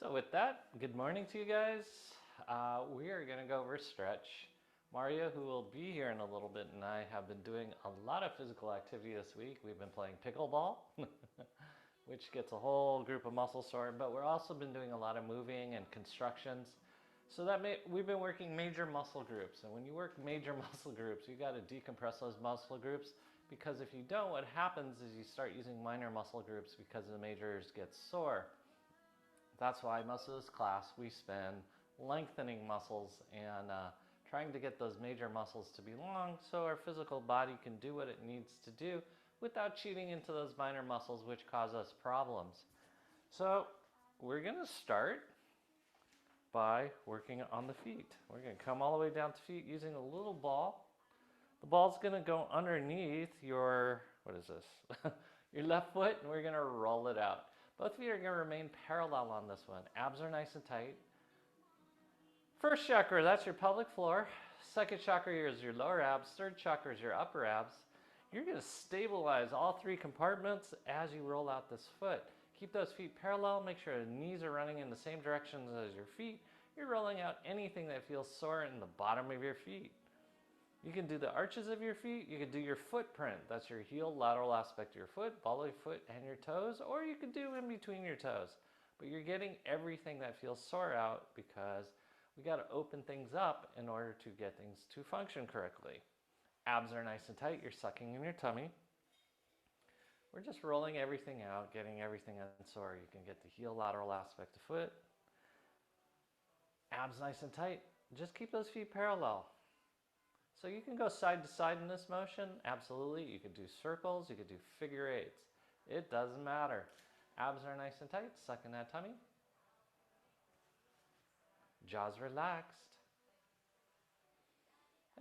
So with that, good morning to you guys. We are going to go over stretch. Mario, who will be here in a little bit, and I have been doing a lot of physical activity this week. We've been playing pickleball, which gets a whole group of muscles sore, but we've also been doing a lot of moving and constructions. So we've been working major muscle groups, and when you work major muscle groups, you got to decompress those muscle groups, because if you don't, what happens is you start using minor muscle groups because the majors get sore. That's why most of this class we spend lengthening muscles and trying to get those major muscles to be long so our physical body can do what it needs to do without cheating into those minor muscles which cause us problems. So we're going to start by working on the feet. We're going to come all the way down to feet using a little ball. The ball's going to go underneath your, what is this? Your left foot, and we're going to roll it out. Both feet are going to remain parallel on this one. Abs are nice and tight. First chakra, that's your pelvic floor. Second chakra is your lower abs. Third chakra is your upper abs. You're going to stabilize all three compartments as you roll out this foot. Keep those feet parallel. Make sure the knees are running in the same directions as your feet. You're rolling out anything that feels sore in the bottom of your feet. You can do the arches of your feet. You can do your footprint. That's your heel lateral aspect of your foot, ball of your foot, and your toes. Or you can do in between your toes. But you're getting everything that feels sore out because we got to open things up in order to get things to function correctly. Abs are nice and tight. You're sucking in your tummy. We're just rolling everything out, getting everything unsore. You can get the heel lateral aspect of foot. Abs nice and tight. Just keep those feet parallel. So you can go side to side in this motion, absolutely. You could do circles, you could do figure eights. It doesn't matter. Abs are nice and tight, suck in that tummy. Jaws relaxed.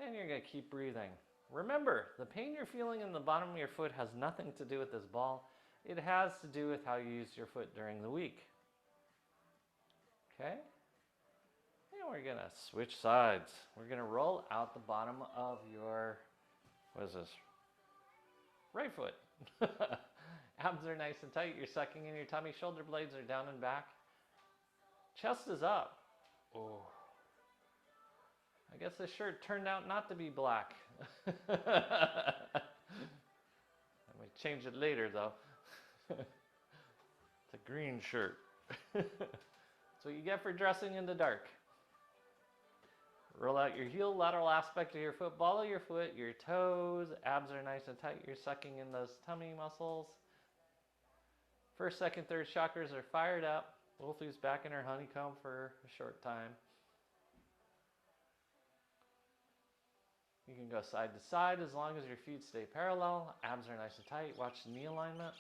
And you're going to keep breathing. Remember, the pain you're feeling in the bottom of your foot has nothing to do with this ball. It has to do with how you use your foot during the week. Okay? And we're going to switch sides. We're going to roll out the bottom of your, what is this? Right foot. Abs are nice and tight. You're sucking in your tummy. Shoulder blades are down and back. Chest is up. Oh. I guess this shirt turned out not to be black. I might change it later though. It's a green shirt. That's what you get for dressing in the dark. Roll out your heel, lateral aspect of your foot, ball of your foot, your toes. Abs are nice and tight. You're sucking in those tummy muscles. First, second, third chakras are fired up. Wolfie's back in her honeycomb for a short time. You can go side to side as long as your feet stay parallel. Abs are nice and tight. Watch the knee alignment.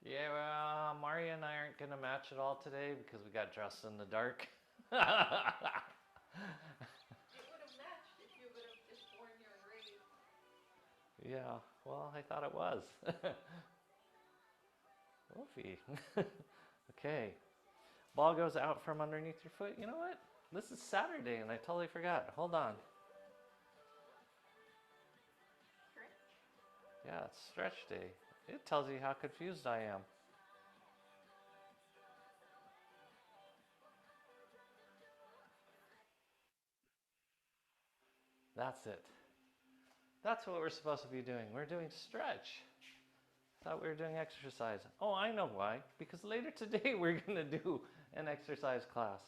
Yeah, well, Maria and I aren't going to match at all today because we got dressed in the dark. It would have matched if you would have just worn your gray. Yeah, well, I thought it was. Wolfie. Okay. Ball goes out from underneath your foot. You know what? This is Saturday and I totally forgot. Hold on. Stretch? Yeah, it's stretch day. It tells you how confused I am. That's it. That's what we're supposed to be doing. We're doing stretch. Thought we were doing exercise. Oh, I know why. Because later today we're going to do an exercise class.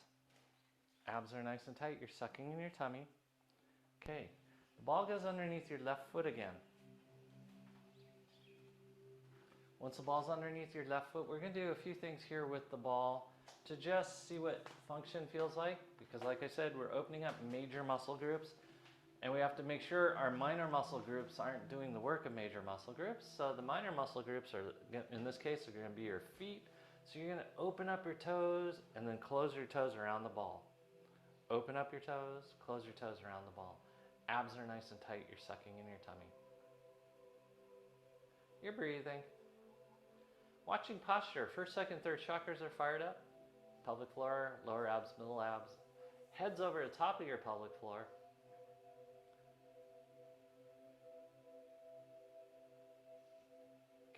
Abs are nice and tight. You're sucking in your tummy. Okay. The ball goes underneath your left foot again. Once the ball's underneath your left foot, we're going to do a few things here with the ball to just see what function feels like. Because like I said, we're opening up major muscle groups. And we have to make sure our minor muscle groups aren't doing the work of major muscle groups. So the minor muscle groups are, in this case, are going to be your feet. So you're going to open up your toes and then close your toes around the ball. Open up your toes, close your toes around the ball. Abs are nice and tight. You're sucking in your tummy. You're breathing. Watching posture. First, second, third chakras are fired up. Pelvic floor, lower abs, middle abs. Head's over the top of your pelvic floor.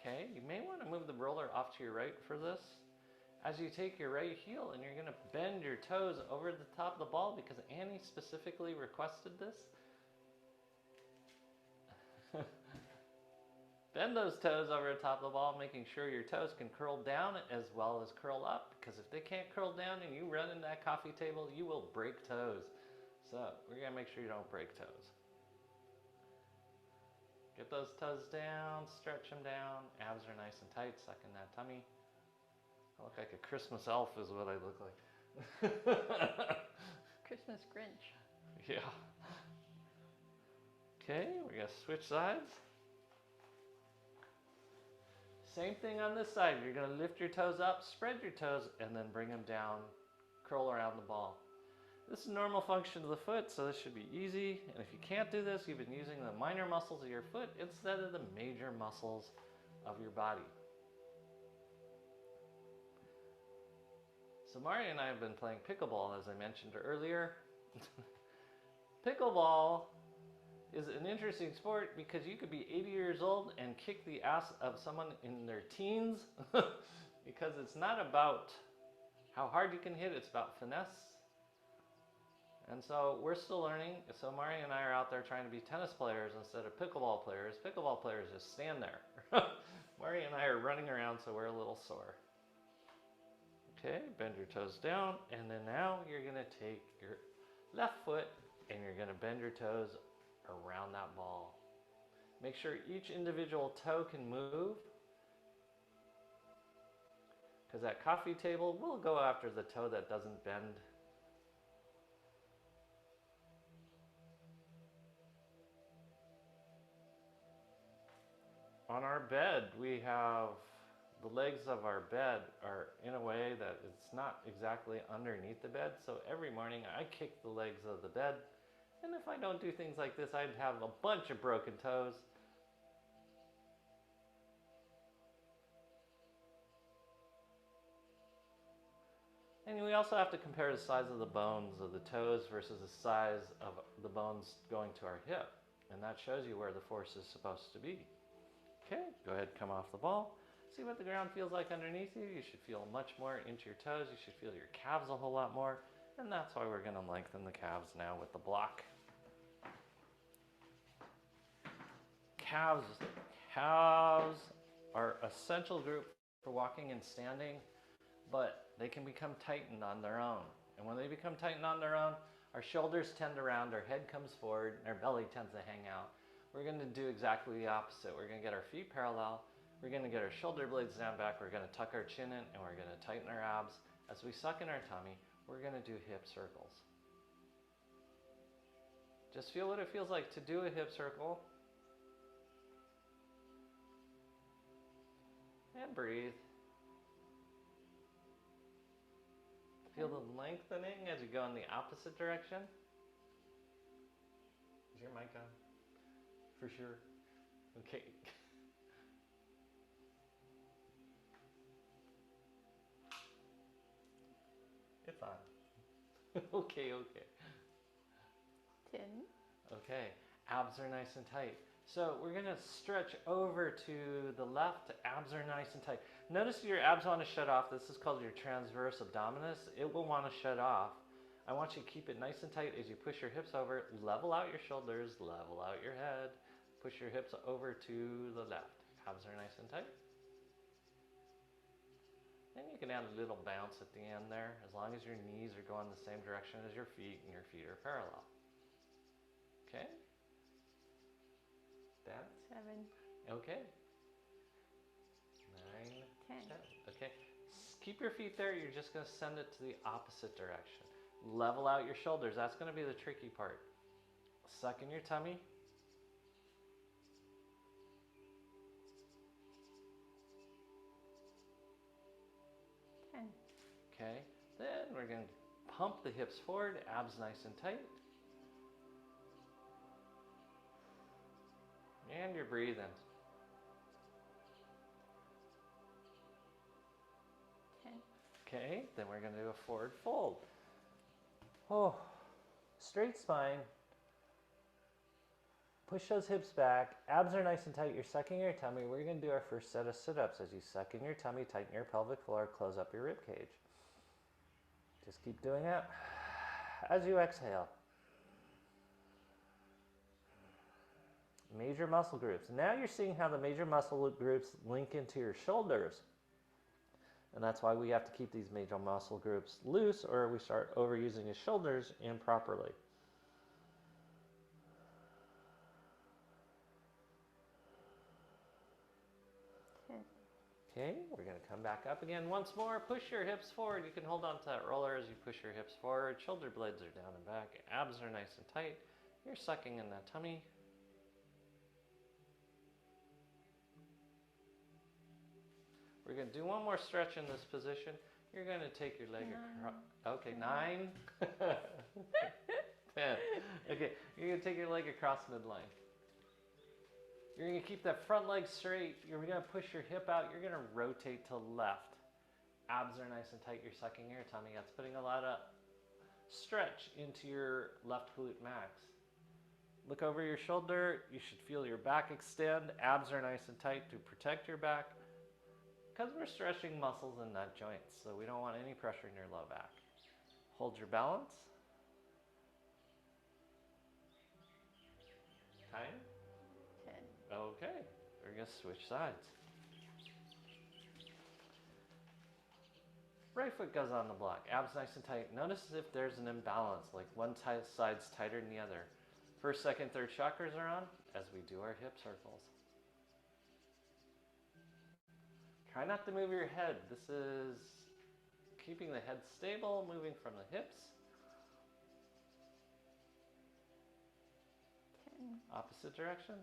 Okay, you may want to move the roller off to your right for this. As you take your right heel and you're going to bend your toes over the top of the ball because Annie specifically requested this. Bend those toes over the top of the ball, making sure your toes can curl down as well as curl up, because if they can't curl down and you run into that coffee table, you will break toes. So we're going to make sure you don't break toes. Get those toes down, stretch them down, abs are nice and tight, suck in that tummy. I look like a Christmas elf is what I look like. Christmas Grinch. Yeah. Okay, we're going to switch sides. Same thing on this side. You're going to lift your toes up, spread your toes, and then bring them down, curl around the ball. This is a normal function of the foot, so this should be easy. And if you can't do this, you've been using the minor muscles of your foot instead of the major muscles of your body. So Mario and I have been playing pickleball, as I mentioned earlier. Pickleball is an interesting sport because you could be 80 years old and kick the ass of someone in their teens because it's not about how hard you can hit, it's about finesse. And so we're still learning. So Mario and I are out there trying to be tennis players instead of pickleball players. Pickleball players just stand there. Mario and I are running around, so we're a little sore. Okay, bend your toes down, and then now you're gonna take your left foot and you're gonna bend your toes around that ball. Make sure each individual toe can move, because that coffee table will go after the toe that doesn't bend. On our bed, we have the legs of our bed are in a way that it's not exactly underneath the bed. So every morning I kick the legs of the bed. And if I don't do things like this, I'd have a bunch of broken toes. And we also have to compare the size of the bones of the toes versus the size of the bones going to our hip. And that shows you where the force is supposed to be. Okay, go ahead, come off the ball. See what the ground feels like underneath you. You should feel much more into your toes. You should feel your calves a whole lot more. And that's why we're going to lengthen the calves now with the block. Calves are an essential group for walking and standing, but they can become tightened on their own. And when they become tightened on their own, our shoulders tend around, our head comes forward, and our belly tends to hang out. We're going to do exactly the opposite. We're going to get our feet parallel. We're going to get our shoulder blades down back. We're going to tuck our chin in, and we're going to tighten our abs. As we suck in our tummy, we're going to do hip circles. Just feel what it feels like to do a hip circle. And breathe. Feel the lengthening as you go in the opposite direction. Is your mic on? For sure. Okay. It's on. Okay. 10. Okay. Abs are nice and tight. So we're going to stretch over to the left. Abs are nice and tight. Notice your abs want to shut off. This is called your transverse abdominis. It will want to shut off. I want you to keep it nice and tight as you push your hips over. Level out your shoulders. Level out your head. Push your hips over to the left. Abs are nice and tight. And you can add a little bounce at the end there, as long as your knees are going the same direction as your feet and your feet are parallel. Okay? Dance? 7. Okay. 9, 10. Okay. Keep your feet there. You're just going to send it to the opposite direction. Level out your shoulders. That's going to be the tricky part. Suck in your tummy. Okay, then we're going to pump the hips forward, abs nice and tight. And you're breathing. 10. Okay, then we're going to do a forward fold. Oh, straight spine. Push those hips back. Abs are nice and tight. You're sucking your tummy. We're going to do our first set of sit-ups. As you suck in your tummy, tighten your pelvic floor, close up your rib cage. Just keep doing it. As you exhale. Major muscle groups. Now you're seeing how the major muscle groups link into your shoulders. And that's why we have to keep these major muscle groups loose, or we start overusing his shoulders improperly. Okay, we're going to come back up again once more. Push your hips forward. You can hold on to that roller as you push your hips forward. Shoulder blades are down and back. Abs are nice and tight. You're sucking in that tummy. We're going to do one more stretch in this position. You're going to take your leg across. Okay, 9. 10. Okay, you're going to take your leg across midline. You're going to keep that front leg straight. You're going to push your hip out. You're going to rotate to left. Abs are nice and tight. You're sucking your tummy. That's putting a lot of stretch into your left glute max. Look over your shoulder. You should feel your back extend. Abs are nice and tight to protect your back, because we're stretching muscles in that joint, so we don't want any pressure in your low back. Hold your balance. Time? 10. Okay, we're going to switch sides. Right foot goes on the block. Abs nice and tight. Notice if there's an imbalance, like one side's tighter than the other. First, second, third chakras are on as we do our hip circles. Try not to move your head. This is keeping the head stable, moving from the hips. 10. Opposite direction.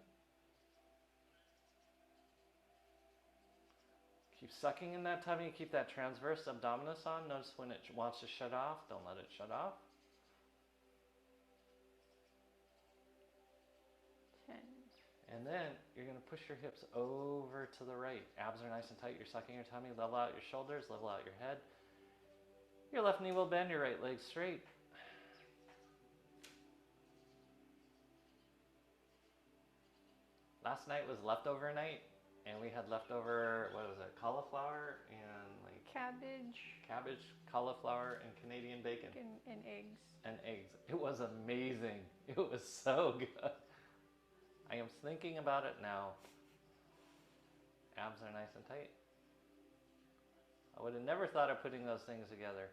Keep sucking in that tummy. Keep that transverse abdominis on. Notice when it wants to shut off. Don't let it shut off. 10. And then you're going to push your hips over to the right. Abs are nice and tight. You're sucking your tummy. Level out your shoulders. Level out your head. Your left knee will bend. Your right leg straight. Last night was leftover night. And we had leftover, what was it, cauliflower and like cabbage, cauliflower, and Canadian bacon. And eggs. And eggs. It was amazing. It was so good. I am thinking about it now. Abs are nice and tight. I would have never thought of putting those things together.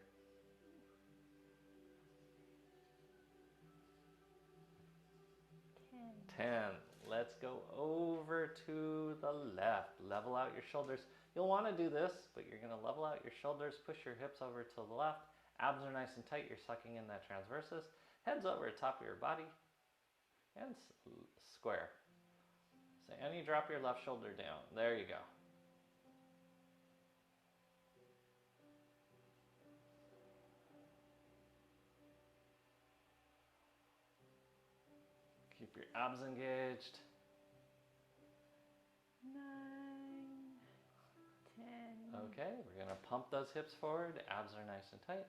10. 10. Let's go over to the left. Level out your shoulders. You'll want to do this, but you're going to level out your shoulders, push your hips over to the left. Abs are nice and tight. You're sucking in that transversus. Heads over the top of your body. And square. So, and you drop your left shoulder down. There you go. Keep your abs engaged. 9. 10. Okay, we're going to pump those hips forward. Abs are nice and tight.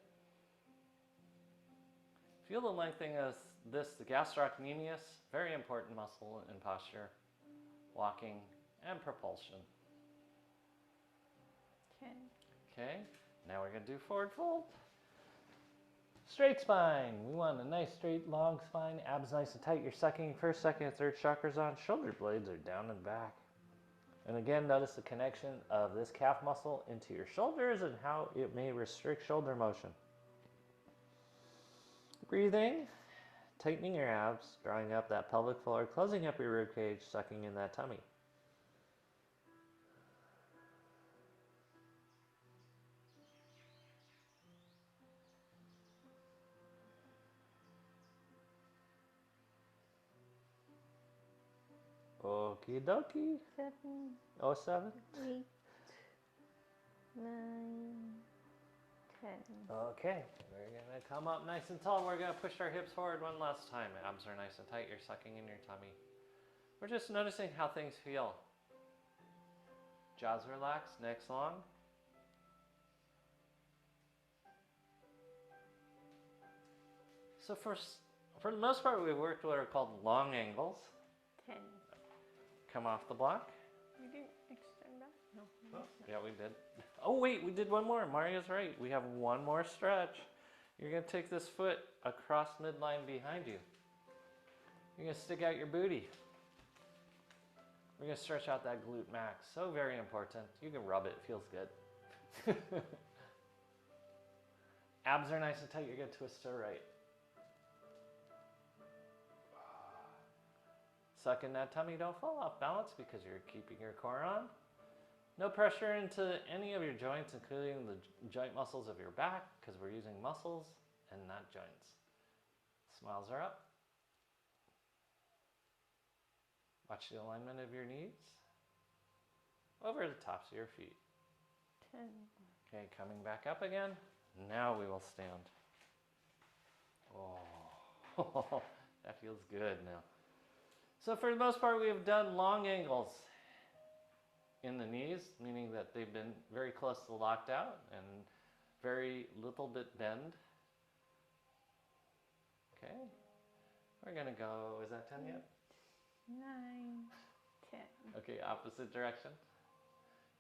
Feel the lengthening of this, the gastrocnemius, very important muscle in posture, walking, and propulsion. 10. Okay, now we're going to do forward fold. Straight spine. We want a nice, straight, long spine. Abs nice and tight. You're sucking first, second, third chakras on. Shoulder blades are down and back. And again, notice the connection of this calf muscle into your shoulders and how it may restrict shoulder motion. Breathing, tightening your abs, drawing up that pelvic floor, closing up your rib cage, sucking in that tummy. Okie dokie. 7. 07. 8. 9. 10. Okay, we're going to come up nice and tall. We're going to push our hips forward one last time. Abs are nice and tight. You're sucking in your tummy. We're just noticing how things feel. Jaws relaxed, necks long. So for the most part, we've worked what are called long angles. 10. Come off the block. We didn't extend back? No. Oh, yeah, we did. Oh, wait, we did one more. Mario's right. We have one more stretch. You're going to take this foot across midline behind you. You're going to stick out your booty. We're going to stretch out that glute max. So very important. You can rub it. It feels good. Abs are nice and tight. You're going to twist to the right. Suck in that tummy. Don't fall off balance because you're keeping your core on. No pressure into any of your joints, including the joint muscles of your back, because we're using muscles and not joints. Smiles are up. Watch the alignment of your knees over the tops of your feet. 10. Okay, coming back up again. Now we will stand. Oh, that feels good now. So for the most part, we have done long angles in the knees, meaning that they've been very close to locked out and very little bit bend. Okay, we're gonna go, is that 10 yet? 9, 10. Okay, opposite direction.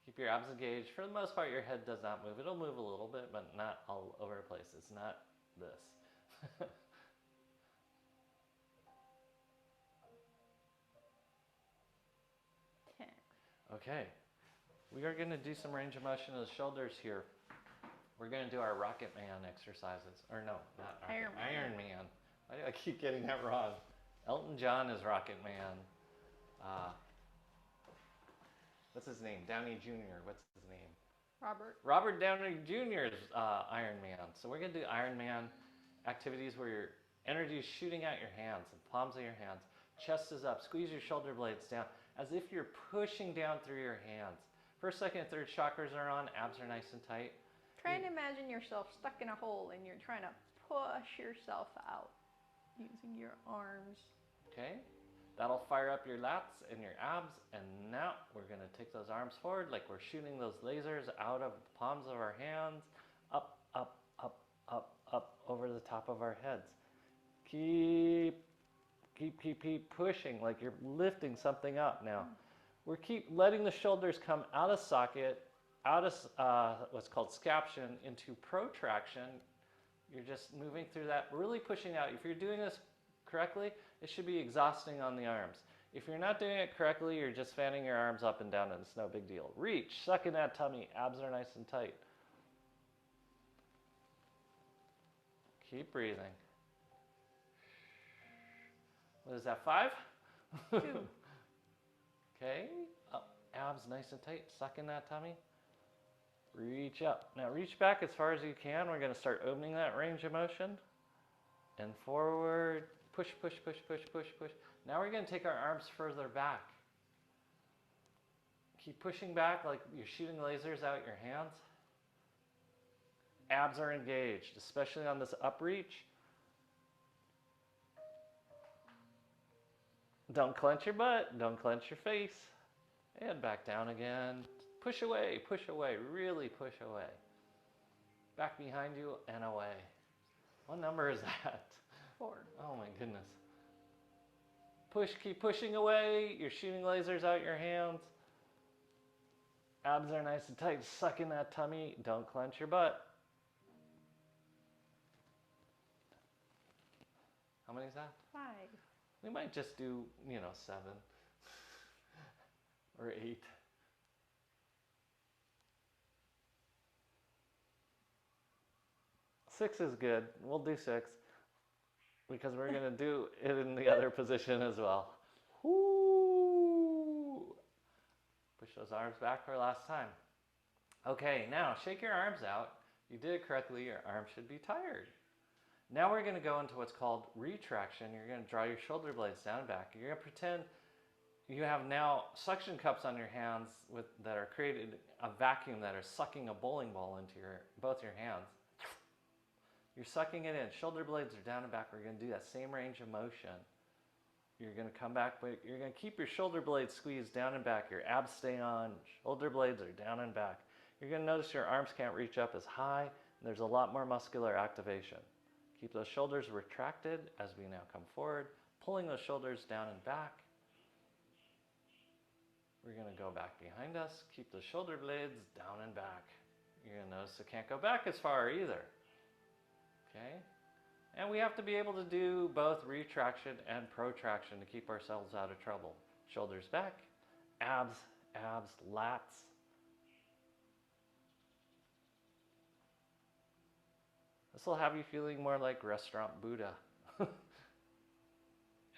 Keep your abs engaged. For the most part, your head does not move. It'll move a little bit, but not all over the place. It's not this. Okay, we are going to do some range of motion of the shoulders here. We're going to do our Rocket Man exercises. Or no, not Rocket, Iron Man. Why do I keep getting that wrong? Elton John is Rocket Man. What's his name? Downey Jr. What's his name? Robert. Robert Downey Jr. is Iron Man. So we're going to do Iron Man activities where your energy is shooting out your hands, the palms of your hands. Chest is up. Squeeze your shoulder blades down as if you're pushing down through your hands. First, second, and third chakras are on. Abs are nice and tight. Try and imagine yourself stuck in a hole and you're trying to push yourself out using your arms. Okay. That'll fire up your lats and your abs. And now we're going to take those arms forward like we're shooting those lasers out of the palms of our hands. Up, up, up, up, up over the top of our heads. Keep pushing like you're lifting something up now. We keep letting the shoulders come out of socket, out of what's called scaption into protraction. You're just moving through that, really pushing out. If you're doing this correctly, it should be exhausting on the arms. If you're not doing it correctly, you're just fanning your arms up and down and it's no big deal. Reach, suck in that tummy, abs are nice and tight. Keep breathing. What is that, 5? 2. Okay, up, abs nice and tight, suck in that tummy. Reach up. Now reach back as far as you can. We're going to start opening that range of motion. And forward, push, push, push, push, push, push. Now we're going to take our arms further back. Keep pushing back like you're shooting lasers out your hands. Abs are engaged, especially on this up reach. Don't clench your butt, don't clench your face. And back down again. Push away, really push away. Back behind you and away. What number is that? 4. Oh my goodness. Push, keep pushing away. You're shooting lasers out your hands. Abs are nice and tight. Suck in that tummy. Don't clench your butt. How many is that? 5. We might just do, 7 or 8. Six is good. We'll do 6 because we're going to do it in the other position as well. Woo! Push those arms back for last time. Okay, now shake your arms out. You did it correctly. Your arms should be tired. Now we're going to go into what's called retraction. You're going to draw your shoulder blades down and back. You're going to pretend you have now suction cups on your hands that are created a vacuum that are sucking a bowling ball into both your hands. You're sucking it in. Shoulder blades are down and back. We're going to do that same range of motion. You're going to come back, but you're going to keep your shoulder blades squeezed down and back. Your abs stay on. Shoulder blades are down and back. You're going to notice your arms can't reach up as high. And there's a lot more muscular activation. Keep those shoulders retracted as we now come forward, pulling those shoulders down and back. We're going to go back behind us, keep the shoulder blades down and back. You're going to notice it can't go back as far either. Okay? And we have to be able to do both retraction and protraction to keep ourselves out of trouble. Shoulders back, abs, abs, lats. This will have you feeling more like restaurant Buddha. Abs,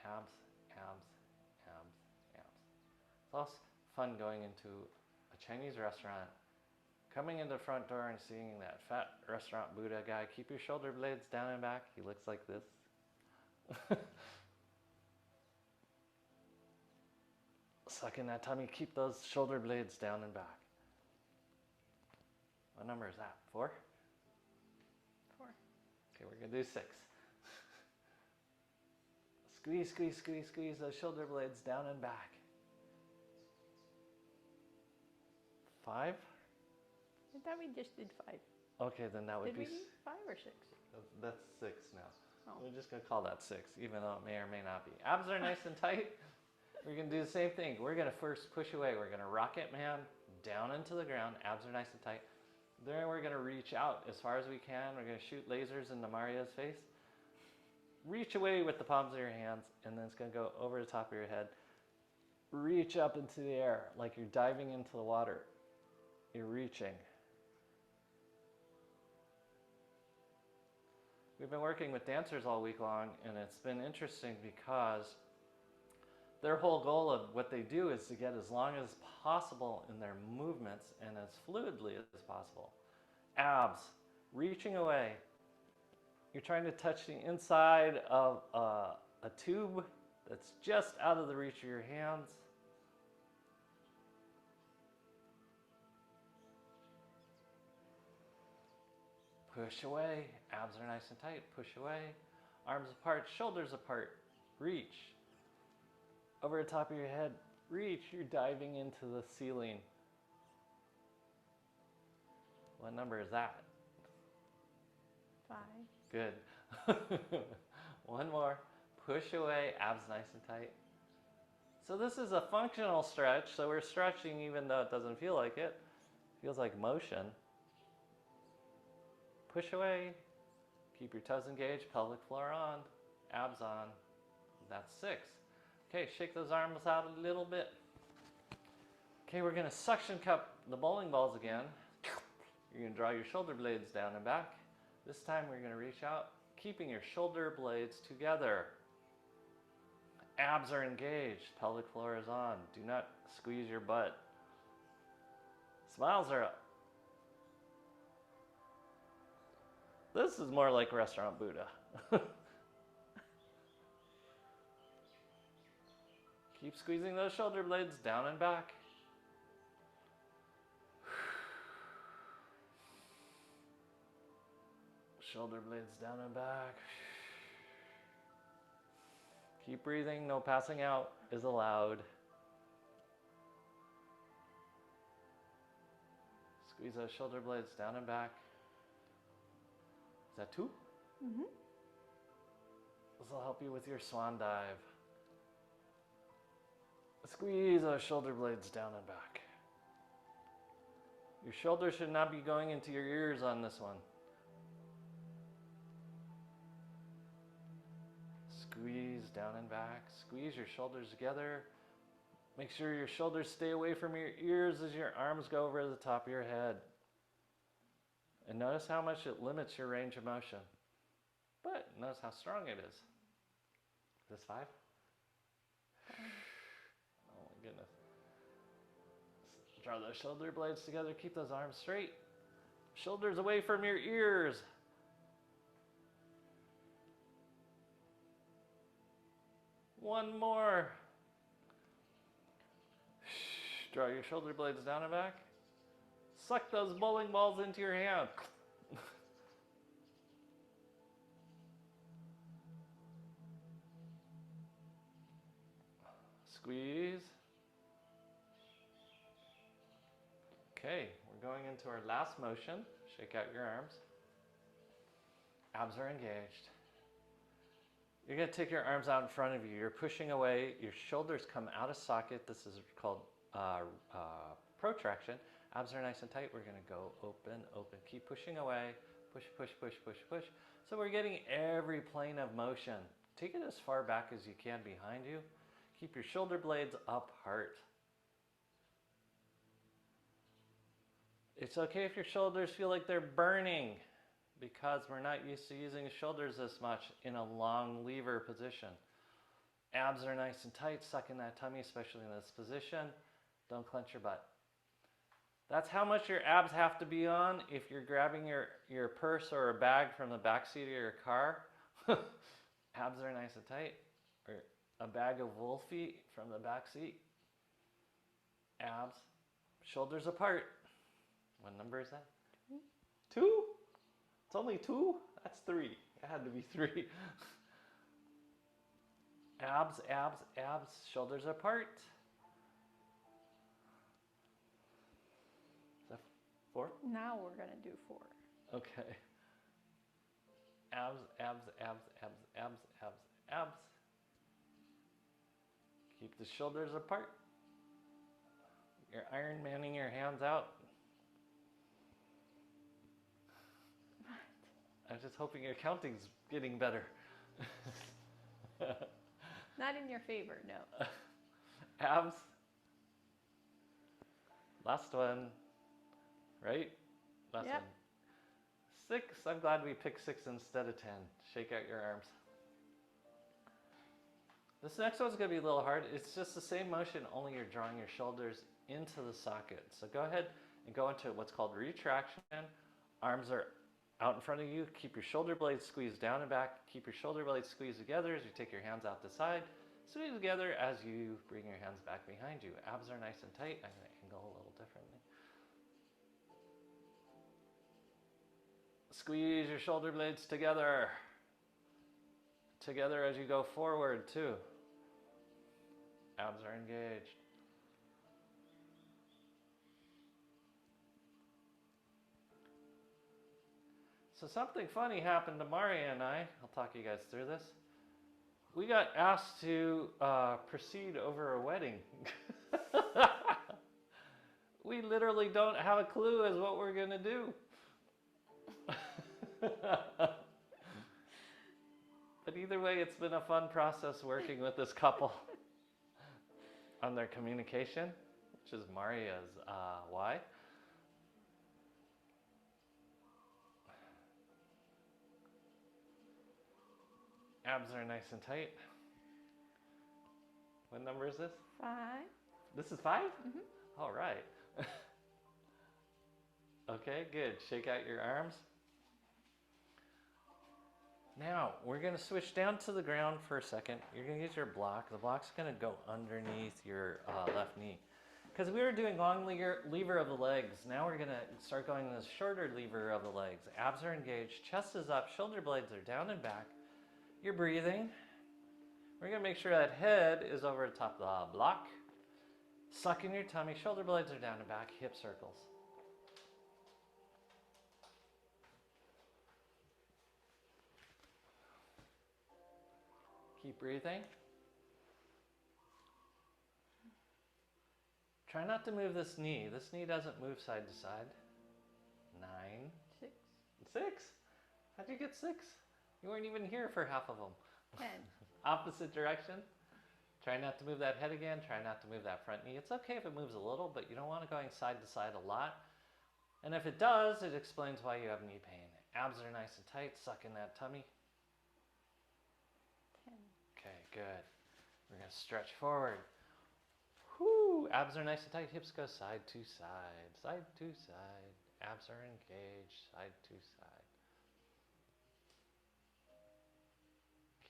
abs, abs, abs. It's also fun going into a Chinese restaurant, coming in the front door and seeing that fat restaurant Buddha guy. Keep your shoulder blades down and back. He looks like this. Suck in that tummy. Keep those shoulder blades down and back. What number is that? 4? 4. Okay, we're going to do 6. Squeeze, squeeze, squeeze, squeeze those shoulder blades down and back. 5? I thought we just did 5. Okay, then that would Did be... we do 5 or 6? That's 6 now. Oh. We're just going to call that 6, even though it may or may not be. Abs are nice and tight. We're going to do the same thing. We're going to first push away. We're going to rocket man down into the ground. Abs are nice and tight. Then we're going to reach out as far as we can. We're going to shoot lasers into Maria's face. Reach away with the palms of your hands, and then it's going to go over the top of your head. Reach up into the air like you're diving into the water. You're reaching. We've been working with dancers all week long, and it's been interesting because their whole goal of what they do is to get as long as possible in their movements and as fluidly as possible. Abs, reaching away. You're trying to touch the inside of a tube that's just out of the reach of your hands. Push away. Abs are nice and tight. Push away. Arms apart, shoulders apart. Reach. Over the top of your head. Reach. You're diving into the ceiling. What number is that? 5. Good. One more. Push away. Abs nice and tight. So this is a functional stretch. So we're stretching even though it doesn't feel like it. It feels like motion. Push away. Keep your toes engaged. Pelvic floor on. Abs on. That's 6. Okay, shake those arms out a little bit. Okay, we're going to suction cup the bowling balls again. You're going to draw your shoulder blades down and back. This time we're going to reach out, keeping your shoulder blades together. Abs are engaged. Pelvic floor is on. Do not squeeze your butt. Smiles are up. This is more like restaurant Buddha. Keep squeezing those shoulder blades down and back. Shoulder blades down and back. Keep breathing. No passing out is allowed. Squeeze those shoulder blades down and back. Is that 2? Mm-hmm. This will help you with your swan dive. Squeeze those shoulder blades down and back. Your shoulders should not be going into your ears on this one. Squeeze down and back. Squeeze your shoulders together. Make sure your shoulders stay away from your ears as your arms go over the top of your head. And notice how much it limits your range of motion. But notice how strong it is. Is this 5? Oh my goodness. Draw those shoulder blades together. Keep those arms straight. Shoulders away from your ears. One more. Draw your shoulder blades down and back. Suck those bowling balls into your hand. Squeeze. Okay, we're going into our last motion. Shake out your arms. Abs are engaged. You're going to take your arms out in front of you. You're pushing away. Your shoulders come out of socket. This is called protraction. Abs are nice and tight. We're going to go open, open. Keep pushing away. Push, push, push, push, push. So we're getting every plane of motion. Take it as far back as you can behind you. Keep your shoulder blades apart. It's okay if your shoulders feel like they're burning because we're not used to using shoulders as much in a long lever position. Abs are nice and tight. Suck in that tummy, especially in this position. Don't clench your butt. That's how much your abs have to be on if you're grabbing your purse or a bag from the back seat of your car. Abs are nice and tight. Or a bag of wolf feet from the back seat. Abs, shoulders apart. What number is that? 2? It's only 2? That's 3. It had to be 3. Abs, abs, abs, shoulders apart. Is that 4? Now we're going to do 4. Okay. Abs, abs, abs, abs, abs, abs, abs. Keep the shoulders apart. You're Iron Manning your hands out. I'm just hoping your counting's getting better. Not in your favor, no. Abs. Last one. Right? Last Yep. one. 6. I'm glad we picked 6 instead of 10. Shake out your arms. This next one's going to be a little hard. It's just the same motion, only you're drawing your shoulders into the socket. So go ahead and go into what's called retraction. Arms are out in front of you. Keep your shoulder blades squeezed down and back. Keep your shoulder blades squeezed together as you take your hands out the side. Squeeze together as you bring your hands back behind you. Abs are nice and tight. I'm going to angle a little differently. Squeeze your shoulder blades together. Together as you go forward too. Abs are engaged. So something funny happened to Maria and I. I'll talk you guys through this. We got asked to proceed over a wedding. We literally don't have a clue as what we're going to do. But either way, it's been a fun process working with this couple on their communication, which is Maria's why. Abs are nice and tight. What number is this? 5. This is 5? Mm-hmm. All right. Okay, good. Shake out your arms. Now, we're going to switch down to the ground for a second. You're going to use your block. The block's going to go underneath your left knee. Because we were doing long lever of the legs. Now we're going to start going this shorter lever of the legs. Abs are engaged. Chest is up. Shoulder blades are down and back. You're breathing. We're going to make sure that head is over the top of the block. Suck in your tummy. Shoulder blades are down and back. Hip circles. Keep breathing. Try not to move this knee. This knee doesn't move side to side. 9. 6. 6? How'd you get 6? You weren't even here for half of them. 10. Opposite direction. Try not to move that head again. Try not to move that front knee. It's okay if it moves a little, but you don't want it going side to side a lot. And if it does, it explains why you have knee pain. Abs are nice and tight. Suck in that tummy. 10. Okay, good. We're going to stretch forward. Whoo! Abs are nice and tight. Hips go side to side. Side to side. Abs are engaged. Side to side.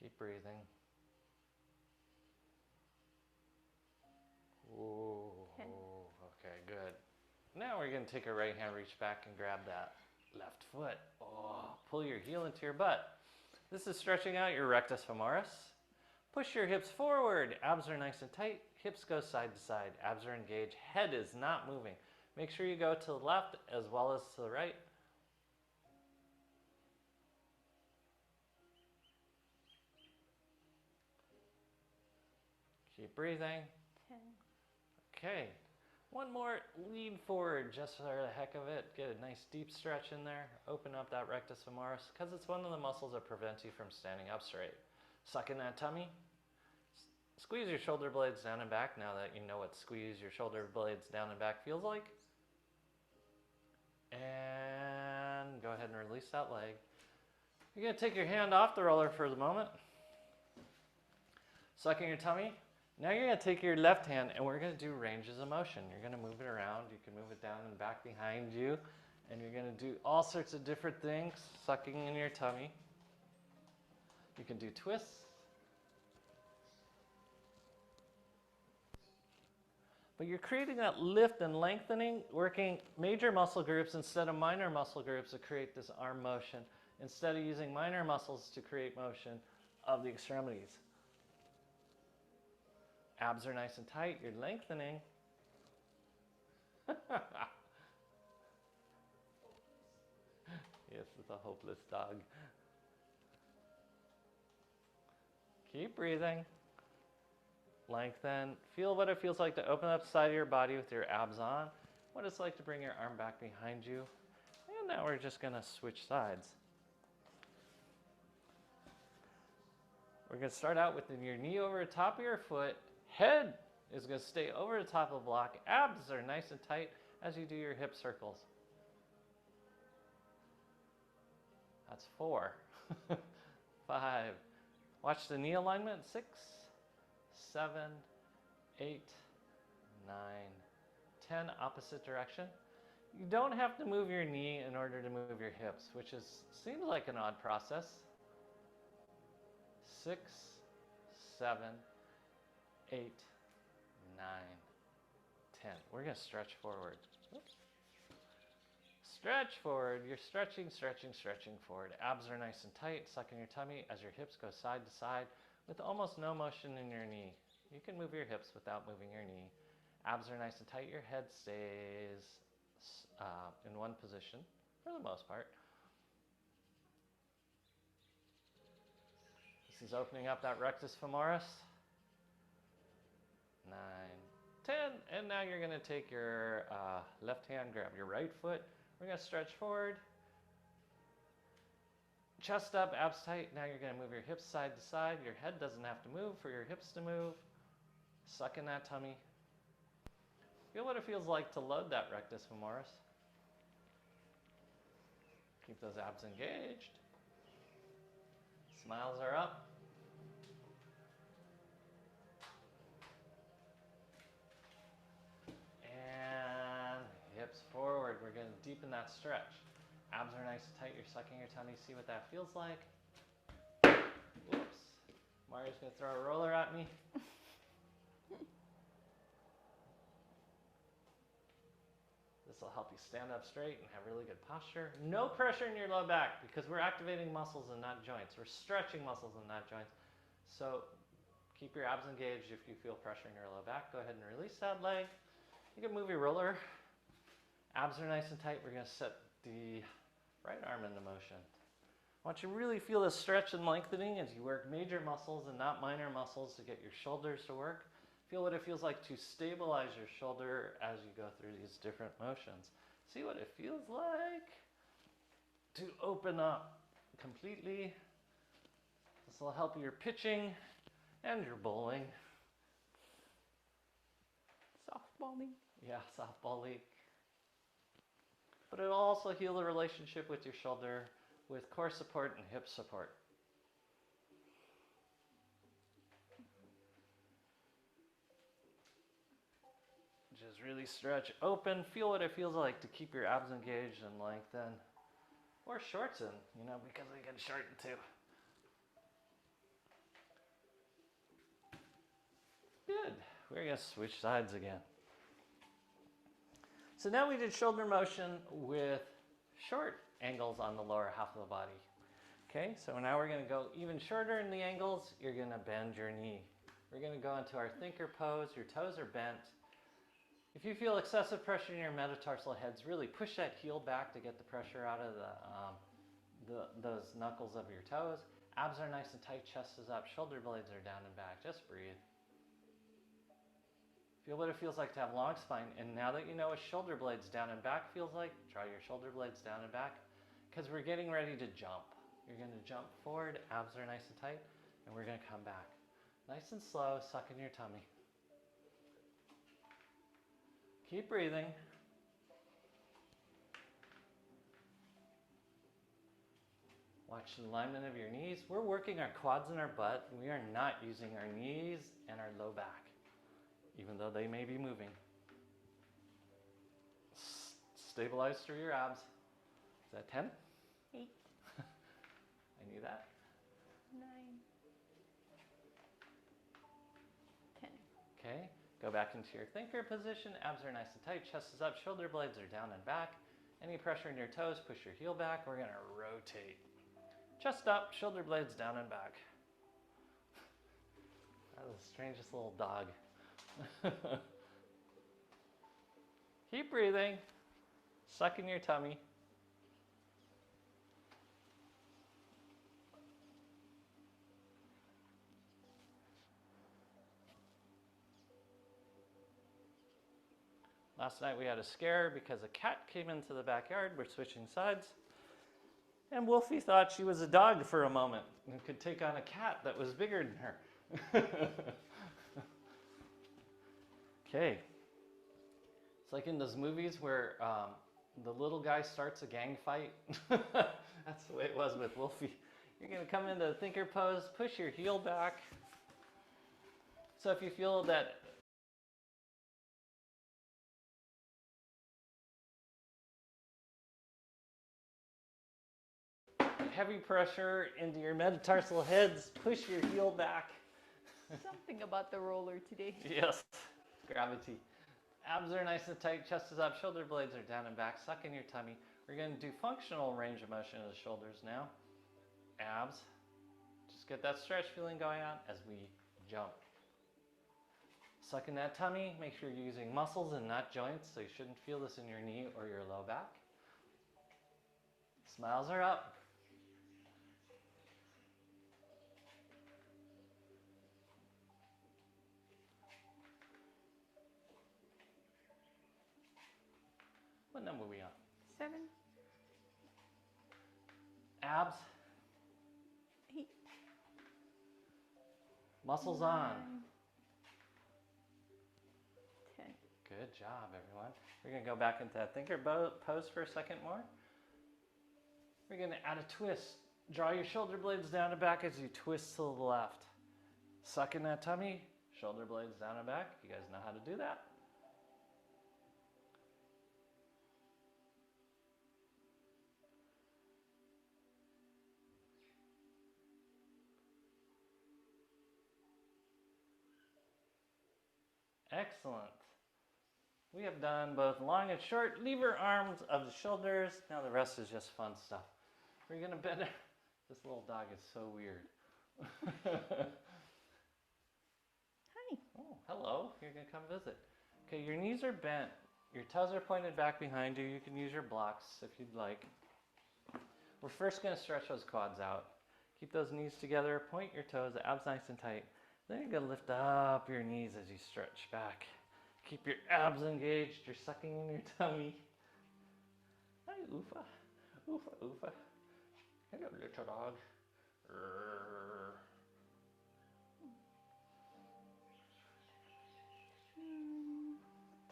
Keep breathing. Ooh. 10. Okay, good. Now we're going to take our right hand, reach back and grab that left foot. Oh, pull your heel into your butt. This is stretching out your rectus femoris. Push your hips forward. Abs are nice and tight. Hips go side to side. Abs are engaged. Head is not moving. Make sure you go to the left as well as to the right. Keep breathing. 10. Okay. One more, lean forward just for the heck of it. Get a nice deep stretch in there. Open up that rectus femoris because it's one of the muscles that prevents you from standing up straight. Suck in that tummy. Squeeze your shoulder blades down and back now that you know what squeeze your shoulder blades down and back feels like. And go ahead and release that leg. You're going to take your hand off the roller for the moment. Suck in your tummy. Now you're going to take your left hand and we're going to do ranges of motion. You're going to move it around. You can move it down and back behind you. And you're going to do all sorts of different things, sucking in your tummy. You can do twists. But you're creating that lift and lengthening, working major muscle groups instead of minor muscle groups to create this arm motion, instead of using minor muscles to create motion of the extremities. Abs are nice and tight, you're lengthening. Yes, it's a hopeless dog. Keep breathing. Lengthen. Feel what it feels like to open up the side of your body with your abs on. What it's like to bring your arm back behind you. And now we're just going to switch sides. We're going to start out with your knee over the top of your foot. Head is going to stay over the top of the block. Abs are nice and tight as you do your hip circles. That's 4. 5. Watch the knee alignment. 6. 7, 8, 9, 10, opposite direction. You don't have to move your knee in order to move your hips, which seems like an odd process. 6, 7, 8, 9, 10. We're going to stretch forward. Oops. Stretch forward. You're stretching, stretching, stretching forward. Abs are nice and tight. Suck in your tummy as your hips go side to side with almost no motion in your knee. You can move your hips without moving your knee. Abs are nice and tight. Your head stays in one position for the most part. This is opening up that rectus femoris. 9, 10. And now you're going to take your left hand, grab your right foot. We're going to stretch forward. Chest up, abs tight. Now you're going to move your hips side to side. Your head doesn't have to move for your hips to move. Suck in that tummy. Feel what it feels like to load that rectus femoris. Keep those abs engaged. Smiles are up. And hips forward. We're going to deepen that stretch. Abs are nice and tight. You're sucking your tummy. See what that feels like. Whoops. Mario's going to throw a roller at me. This will help you stand up straight and have really good posture. No pressure in your low back because we're activating muscles and not joints. We're stretching muscles and not joints. So keep your abs engaged. If you feel pressure in your low back, go ahead and release that leg. You can move your roller. Abs are nice and tight. We're going to set the right arm into motion. I want you to really feel the stretch and lengthening as you work major muscles and not minor muscles to get your shoulders to work. Feel what it feels like to stabilize your shoulder as you go through these different motions. See what it feels like to open up completely. This will help your pitching and your bowling. Softballing. Yeah, softball league. But it'll also heal the relationship with your shoulder with core support and hip support. Just really stretch open. Feel what it feels like to keep your abs engaged and lengthen. Or shorten, because we can shorten too. Good. We're going to switch sides again. So now we did shoulder motion with short angles on the lower half of the body. Okay, so now we're going to go even shorter in the angles. You're going to bend your knee. We're going to go into our thinker pose. Your toes are bent. If you feel excessive pressure in your metatarsal heads, really push that heel back to get the pressure out of those knuckles of your toes. Abs are nice and tight, chest is up, shoulder blades are down and back. Just breathe. Feel what it feels like to have long spine. And now that you know what shoulder blades down and back feels like, draw your shoulder blades down and back because we're getting ready to jump. You're going to jump forward, abs are nice and tight, and we're going to come back. Nice and slow, suck in your tummy. Keep breathing. Watch the alignment of your knees. We're working our quads and our butt. We are not using our knees and our low back, even though they may be moving. Stabilize through your abs. Is that 10? 8. I knew that. 9. 10. Okay, go back into your thinker position. Abs are nice and tight, chest is up, shoulder blades are down and back. Any pressure in your toes, push your heel back. We're gonna rotate. Chest up, shoulder blades down and back. That was the strangest little dog. Keep breathing. Suck in your tummy. Last night we had a scare because a cat came into the backyard. We're switching sides. And Wolfie thought she was a dog for a moment and could take on a cat that was bigger than her. Okay. It's like in those movies where the little guy starts a gang fight. That's the way it was with Wolfie. You're going to come into thinker pose, push your heel back. So if you feel that heavy pressure into your metatarsal heads, push your heel back. Something about the roller today. Yes, gravity. Abs are nice and tight, chest is up, shoulder blades are down and back, suck in your tummy. We're going to do functional range of motion of the shoulders now. Abs, just get that stretch feeling going on as we jump. Suck in that tummy, make sure you're using muscles and not joints, so you shouldn't feel this in your knee or your low back. Smiles are up. What number are we on? 7. Abs. 8. Muscles 9, on. 10. Good job, everyone. We're going to go back into that thinker pose for a second more. We're going to add a twist. Draw your shoulder blades down and back as you twist to the left. Suck in that tummy, shoulder blades down and back. You guys know how to do that. Excellent. We have done both long and short lever arms of the shoulders. Now the rest is just fun stuff. We're going to bend. This little dog is so weird. Hi. Oh, hello. You're going to come visit. Okay, your knees are bent. Your toes are pointed back behind you. You can use your blocks if you'd like. We're first going to stretch those quads out. Keep those knees together. Point your toes, abs nice and tight. Then you're going to lift up your knees as you stretch back. Keep your abs engaged. You're sucking in your tummy. Hi, Oofa. Oofa, Oofa. Hello, little dog.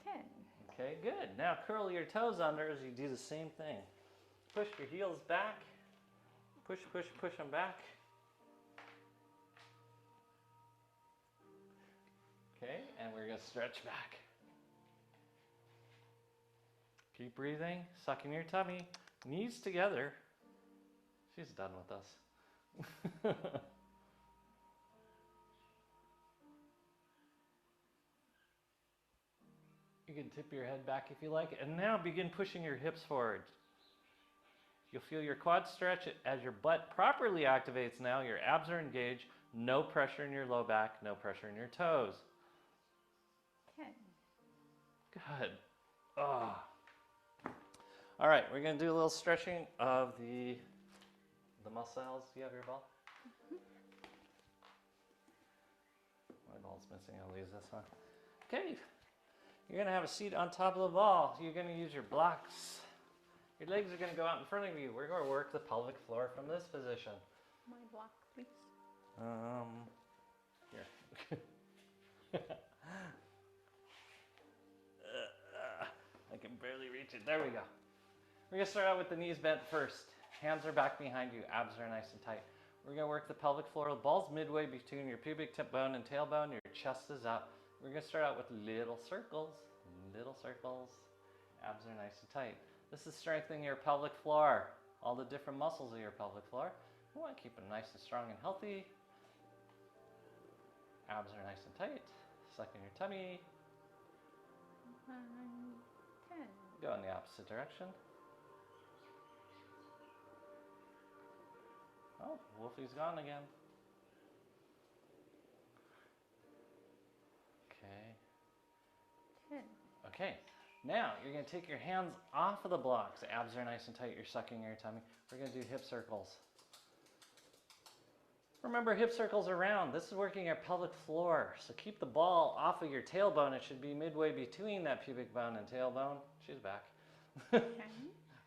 10. Okay, good. Now curl your toes under as you do the same thing. Push your heels back. Push, push, push them back. Okay, and we're going to stretch back. Keep breathing, suck in your tummy, knees together. She's done with us. You can tip your head back if you like, and now begin pushing your hips forward. You'll feel your quads stretch as your butt properly activates now. Your abs are engaged. No pressure in your low back, no pressure in your toes. 10. Good. Oh. All right, we're going to do a little stretching of the muscles. Do you have your ball? My ball's missing. I'll use this one. Okay, You're going to have a seat on top of the ball. You're going to use your blocks. Your legs are going to go out in front of you. We're going to work the pelvic floor from this position. My block, please. Here. I can barely reach it. There we go. We're going to start out with the knees bent first. Hands are back behind you. Abs are nice and tight. We're going to work the pelvic floor. The ball's midway between your pubic tip bone and tailbone. Your chest is up. We're going to start out with little circles. Little circles. Abs are nice and tight. This is strengthening your pelvic floor. All the different muscles of your pelvic floor. We want to keep them nice and strong and healthy. Abs are nice and tight. Suck in your tummy. 9, 10. Go in the opposite direction. Oh, Wolfie's gone again. Okay. 10. Okay. Now, you're going to take your hands off of the blocks. The abs are nice and tight. You're sucking your tummy. We're going to do hip circles. Remember, hip circles are round. This is working your pelvic floor. So keep the ball off of your tailbone. It should be midway between that pubic bone and tailbone. She's back. Okay.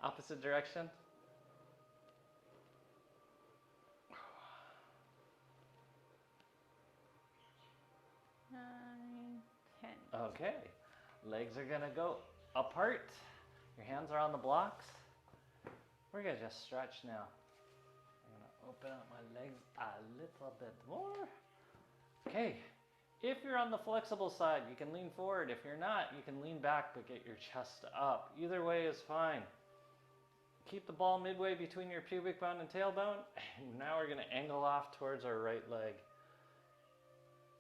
Opposite direction. 9, 10. Okay. Legs are going to go apart. Your hands are on the blocks. We're going to just stretch now. I'm going to open up my legs a little bit more. Okay. If you're on the flexible side, you can lean forward. If you're not, you can lean back but get your chest up. Either way is fine. Keep the ball midway between your pubic bone and tailbone. And now we're going to angle off towards our right leg.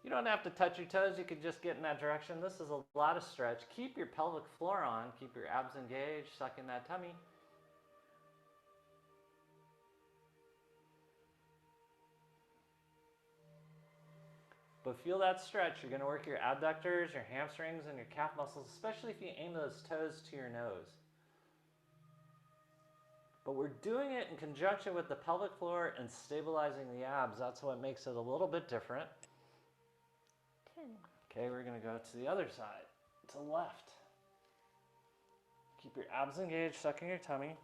You don't have to touch your toes. You can just get in that direction. This is a lot of stretch. Keep your pelvic floor on. Keep your abs engaged. Suck in that tummy. But feel that stretch. You're going to work your abductors, your hamstrings, and your calf muscles, especially if you aim those toes to your nose. But we're doing it in conjunction with the pelvic floor and stabilizing the abs. That's what makes it a little bit different. 10. Okay, we're going to go to the other side, to the left. Keep your abs engaged, sucking your tummy.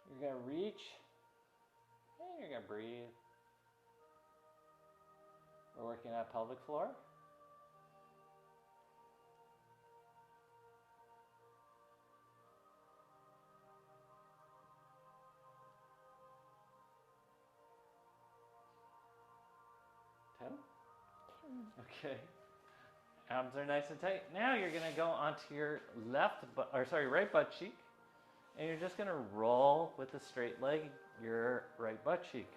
You're going to reach, and you're going to breathe. We're working that pelvic floor. Okay. Abs are nice and tight. Now you're going to go onto your right butt cheek, and you're just going to roll with the straight leg your right butt cheek.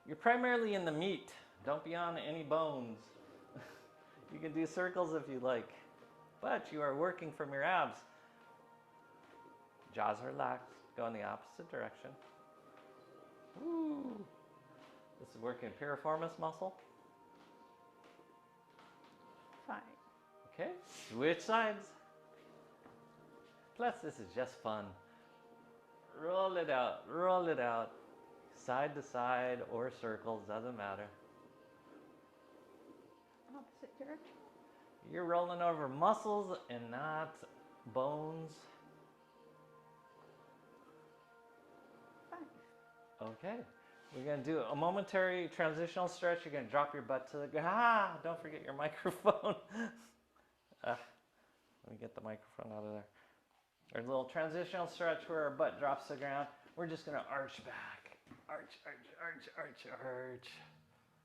You're primarily in the meat. Don't be on any bones. You can do circles if you like, but you are working from your abs. Jaws are relaxed. Go in the opposite direction. Woo. This is working piriformis muscle. 5. Okay, switch sides. Plus, this is just fun. Roll it out, side to side or circles, doesn't matter. Opposite direction. You're rolling over muscles and not bones. 5. Okay, we're going to do a momentary transitional stretch. You're going to drop your butt to the ground. Don't forget your microphone. Let me get the microphone out of there. Our little transitional stretch where our butt drops to the ground. We're just going to arch back. Arch.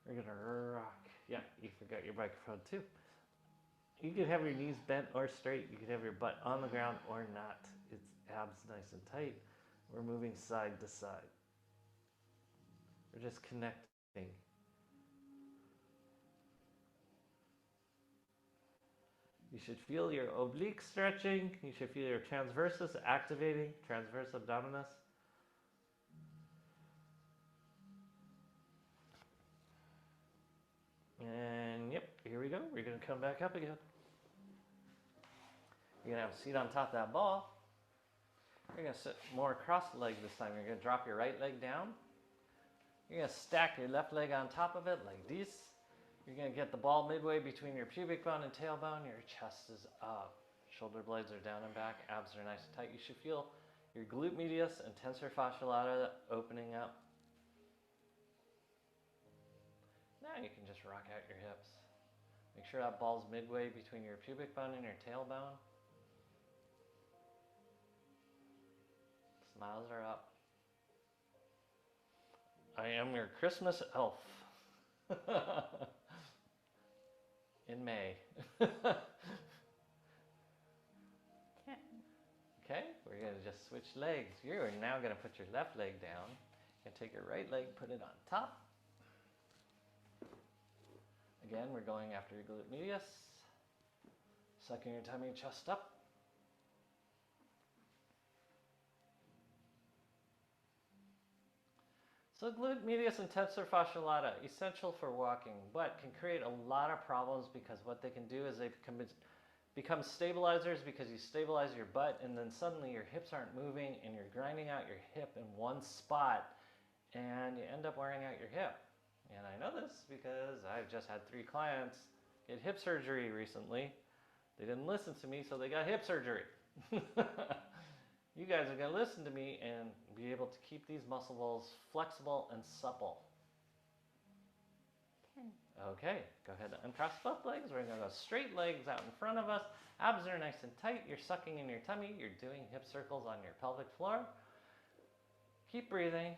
We're going to rock. Yeah, you forgot your microphone too. You could have your knees bent or straight. You could have your butt on the ground or not. It's abs nice and tight. We're moving side to side. We're just connecting. You should feel your obliques stretching. You should feel your transversus activating, transverse abdominis. And yep, here we go. We're going to come back up again. You're going to have a seat on top of that ball. You're going to sit more cross-legged this time. You're going to drop your right leg down. You're going to stack your left leg on top of it like this. You're going to get the ball midway between your pubic bone and tailbone. Your chest is up. Shoulder blades are down and back. Abs are nice and tight. You should feel your glute medius and tensor fasciae lata opening up. Now you can just rock out your hips. Make sure that ball's midway between your pubic bone and your tailbone. Smiles are up. I am your Christmas elf. In May. Okay, we're going to just switch legs. You're now going to put your left leg down. You're going to take your right leg, put it on top. Again, we're going after your glute medius. Sucking your tummy and chest up. So glute medius and tensor fasciae lata, essential for walking, but can create a lot of problems because what they can do is they become stabilizers because you stabilize your butt and then suddenly your hips aren't moving and you're grinding out your hip in one spot and you end up wearing out your hip. And I know this because I've just had 3 clients get hip surgery recently. They didn't listen to me, so they got hip surgery. You guys are going to listen to me and be able to keep these muscle balls flexible and supple. Okay, go ahead and uncross both legs. We're going to go straight legs out in front of us. Abs are nice and tight. You're sucking in your tummy. You're doing hip circles on your pelvic floor. Keep breathing.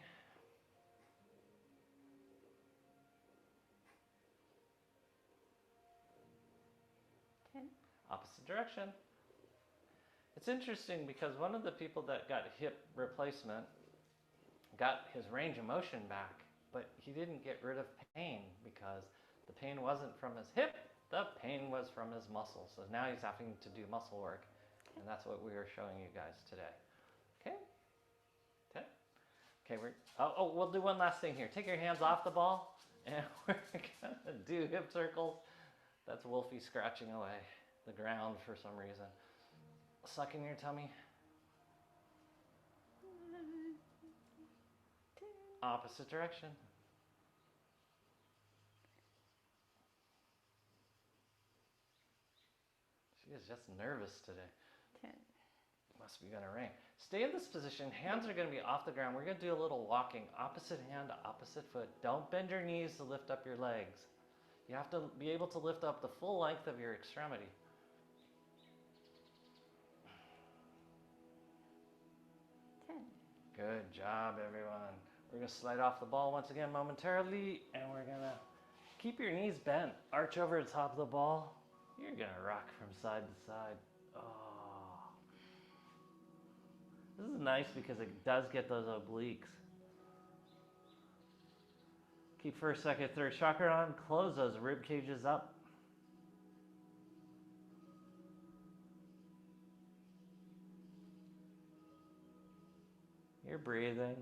Opposite direction. It's interesting because one of the people that got hip replacement got his range of motion back, but he didn't get rid of pain because the pain wasn't from his hip, the pain was from his muscle. So now he's having to do muscle work, and that's what we are showing you guys today. Okay? Okay? Okay, we'll do one last thing here. Take your hands off the ball, and we're going to do hip circles. That's Wolfie scratching away the ground for some reason. Suck in your tummy. Opposite direction. She is just nervous today. 10. Must be gonna rain. Stay in this position. Hands are gonna be off the ground. We're gonna do a little walking. Opposite hand, opposite foot. Don't bend your knees to lift up your legs. You have to be able to lift up the full length of your extremity. Good job, everyone. We're going to slide off the ball once again momentarily, and we're going to keep your knees bent. Arch over the top of the ball. You're going to rock from side to side. Oh. This is nice because it does get those obliques. Keep first, second, third chakra on. Close those rib cages up. You're breathing.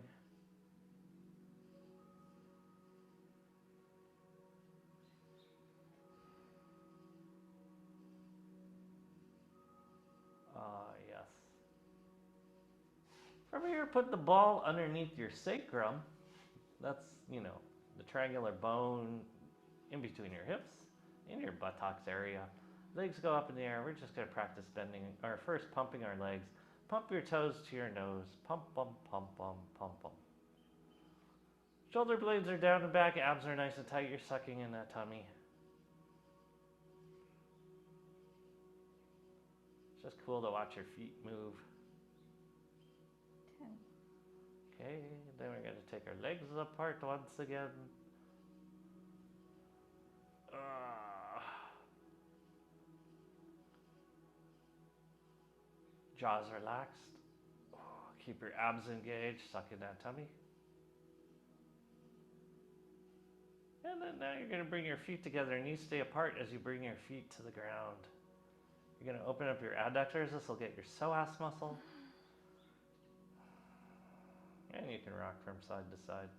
Yes. From here, put the ball underneath your sacrum. That's, the triangular bone in between your hips, in your buttocks area. Legs go up in the air. We're just going to practice bending, or first pumping our legs. Pump your toes to your nose. Pump, pump, pump, pump, pump, pump. Shoulder blades are down and back. Abs are nice and tight. You're sucking in that tummy. It's just cool to watch your feet move. 10. Okay, then we're going to take our legs apart once again. Jaws relaxed. Keep your abs engaged. Suck in that tummy. And then now you're going to bring your feet together. Knees stay apart as you bring your feet to the ground. You're going to open up your adductors. This will get your psoas muscle. And you can rock from side to side.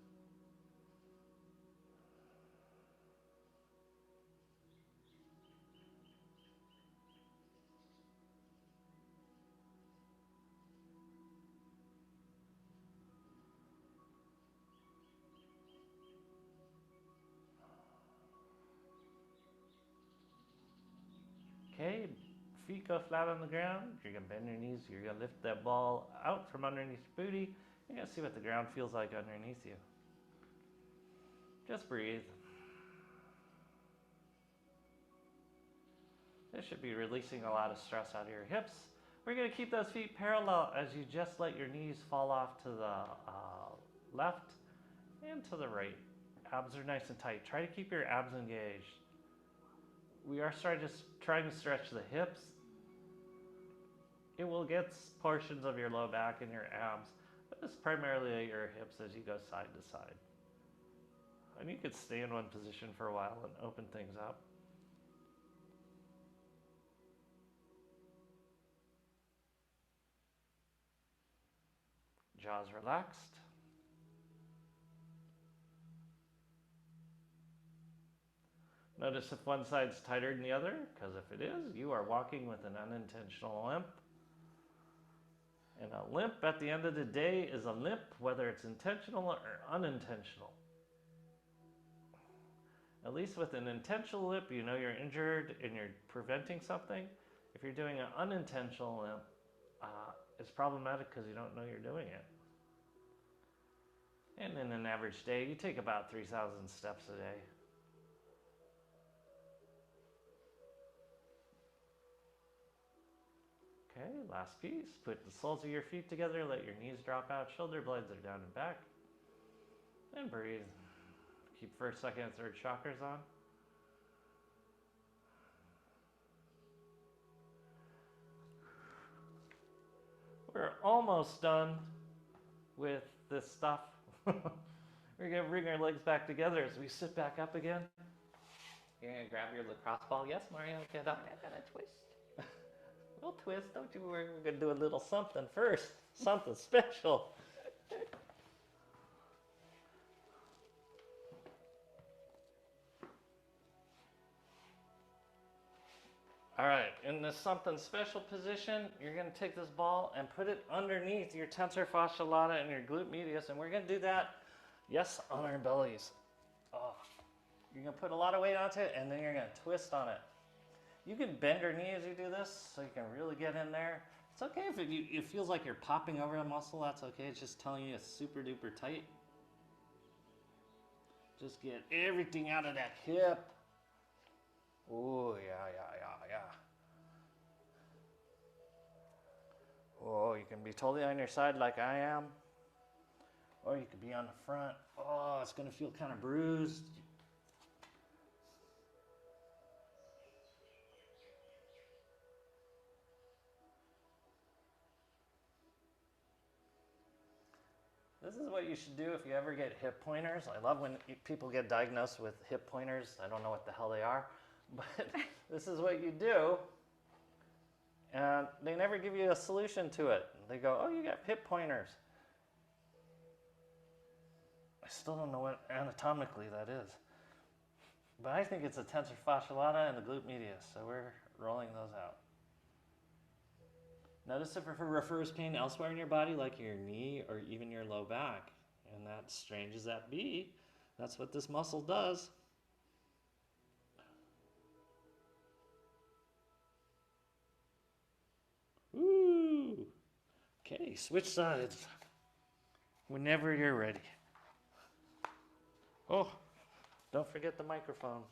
Okay, feet go flat on the ground. You're gonna bend your knees. You're gonna lift that ball out from underneath your booty. You're gonna see what the ground feels like underneath you. Just breathe. This should be releasing a lot of stress out of your hips. We're gonna keep those feet parallel as you just let your knees fall off to the left and to the right. Abs are nice and tight. Try to keep your abs engaged. We are trying to stretch the hips. It will get portions of your low back and your abs, but it's primarily your hips as you go side to side. And you could stay in one position for a while and open things up. Jaws relaxed. Notice if one side's tighter than the other, because if it is, you are walking with an unintentional limp. And a limp at the end of the day is a limp, whether it's intentional or unintentional. At least with an intentional limp, you know you're injured and you're preventing something. If you're doing an unintentional limp, it's problematic because you don't know you're doing it. And in an average day, you take about 3,000 steps a day. Okay, last piece. Put the soles of your feet together, let your knees drop out, shoulder blades are down and back. And breathe. Keep first, second, and third chakras on. We're almost done with this stuff. We're going to bring our legs back together as we sit back up again. You're going to grab your lacrosse ball. Yes, Mario, get up. I'm gonna twist. We'll twist, don't you worry. We're going to do a little something first. Something special. All right, in this something special position, you're going to take this ball and put it underneath your tensor fascia lata and your glute medius, and we're going to do that, yes, on our bellies. Oh. You're going to put a lot of weight onto it, and then you're going to twist on it. You can bend your knee as you do this, so you can really get in there. It's okay if it feels like you're popping over a muscle, that's okay. It's just telling you it's super duper tight. Just get everything out of that hip. Oh, yeah. Oh, you can be totally on your side like I am. Or you could be on the front. Oh, it's going to feel kind of bruised. This is what you should do if you ever get hip pointers. I love when people get diagnosed with hip pointers. I don't know what the hell they are, but this is what you do. And they never give you a solution to it. They go, oh, you got hip pointers. I still don't know what anatomically that is. But I think it's a tensor fascia lata and the glute medius, so we're rolling those out. Notice if it refers pain elsewhere in your body, like your knee or even your low back. And that's strange as that be, that's what this muscle does. Woo! Okay, switch sides whenever you're ready. Oh, don't forget the microphone.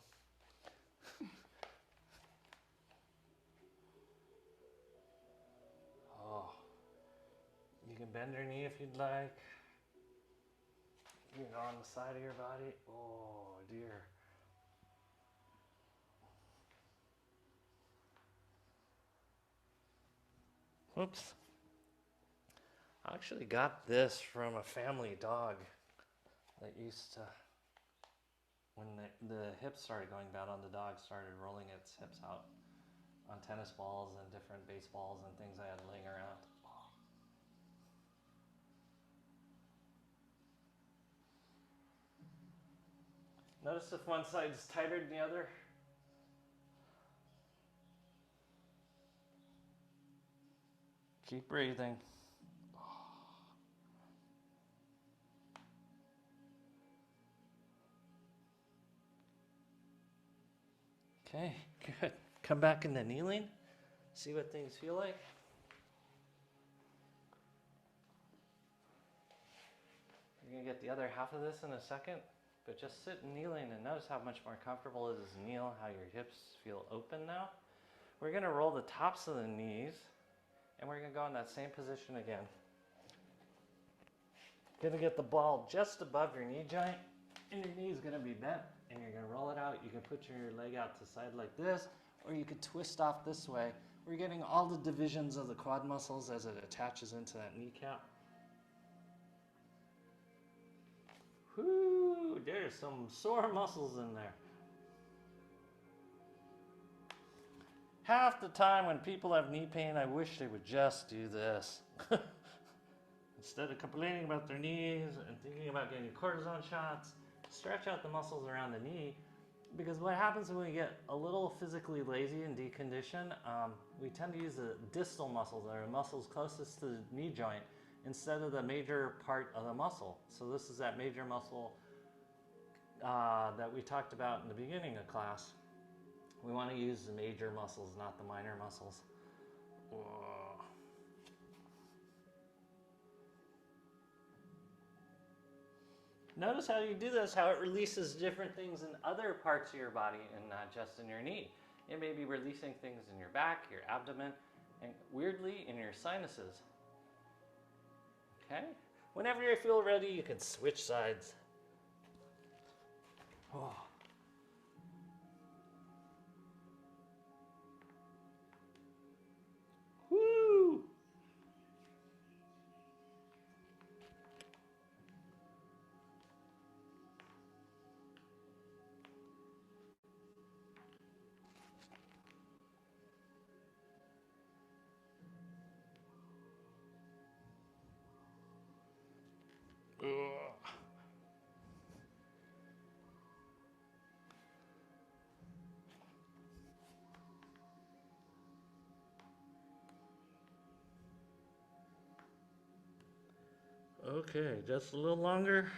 Oh, you can bend your knee if you'd like. You can go on the side of your body. Oh, dear. Oops. I actually got this from a family dog that used to, when the hips started going bad on the dog, started rolling its hips out on tennis balls and different baseballs and things I had laying around. Notice if one side's tighter than the other. Keep breathing. Okay, good. come back into kneeling, see what things feel like. You're gonna get the other half of this in a second, but just sit kneeling and notice how much more comfortable it is to kneel, how your hips feel open now. We're gonna roll the tops of the knees, and we're gonna go in that same position again. Gonna get the ball just above your knee joint, and your knee is gonna be bent, and you're gonna roll it out. You can put your leg out to the side like this, or you could twist off this way. We're getting all the divisions of the quad muscles as it attaches into that kneecap. Whoo, there's some sore muscles in there. Half the time when people have knee pain, I wish they would just do this. Instead of complaining about their knees and thinking about getting cortisone shots, stretch out the muscles around the knee, because what happens when we get a little physically lazy and deconditioned, we tend to use the distal muscles, or the muscles closest to the knee joint, instead of the major part of the muscle. So this is that major muscle that we talked about in the beginning of class. We want to use the major muscles, not the minor muscles. Whoa. Notice how you do this, how it releases different things in other parts of your body and not just in your knee. It may be releasing things in your back, your abdomen, and weirdly in your sinuses. Okay? Whenever you feel ready, you can switch sides. Oh. Woo! Ugh. Okay, just a little longer.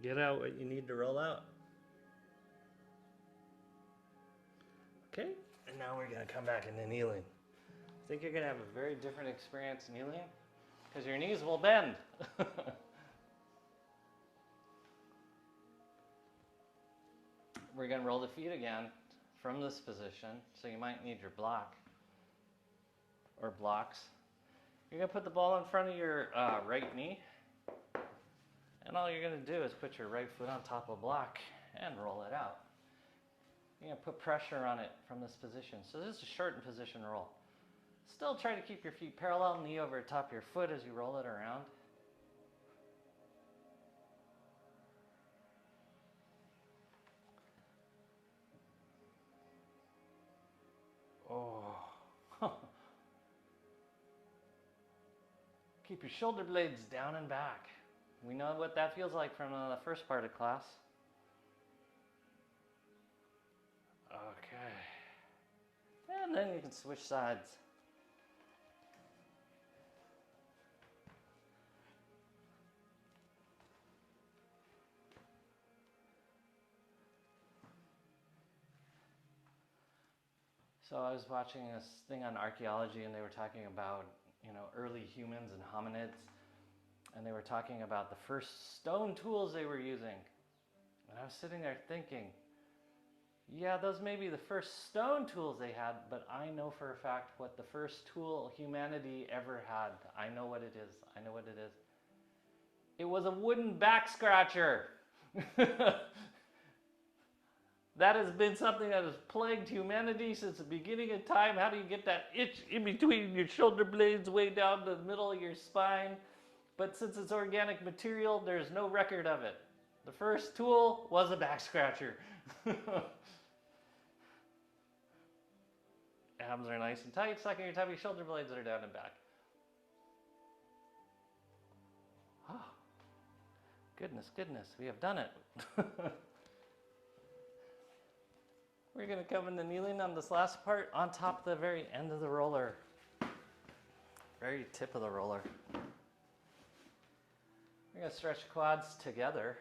Get out what you need to roll out. Okay, and now we're gonna come back into kneeling. I think you're gonna have a very different experience kneeling because your knees will bend. We're gonna roll the feet again from this position, so you might need your block or blocks. You're gonna put the ball in front of your right knee, and all you're gonna do is put your right foot on top of a block and roll it out. You're gonna put pressure on it from this position. So this is a shortened position roll. Still try to keep your feet parallel, knee over top of your foot as you roll it around. Oh. Keep your shoulder blades down and back. We know what that feels like from the first part of class. Okay. And then you can switch sides. So I was watching this thing on archaeology, and they were talking about, early humans and hominids, and they were talking about the first stone tools they were using. And I was sitting there thinking, yeah, those may be the first stone tools they had, but I know for a fact what the first tool humanity ever had. I know what it is. I know what it is. It was a wooden back scratcher. That has been something that has plagued humanity since the beginning of time. How do you get that itch in between your shoulder blades way down the middle of your spine? But since it's organic material, there's no record of it. The first tool was a back scratcher. Abs are nice and tight, sucking your tummy, shoulder blades are down and back. Oh, goodness, we have done it. We're going to come into kneeling on this last part on top of the very end of the roller. Very tip of the roller. We're going to stretch quads together.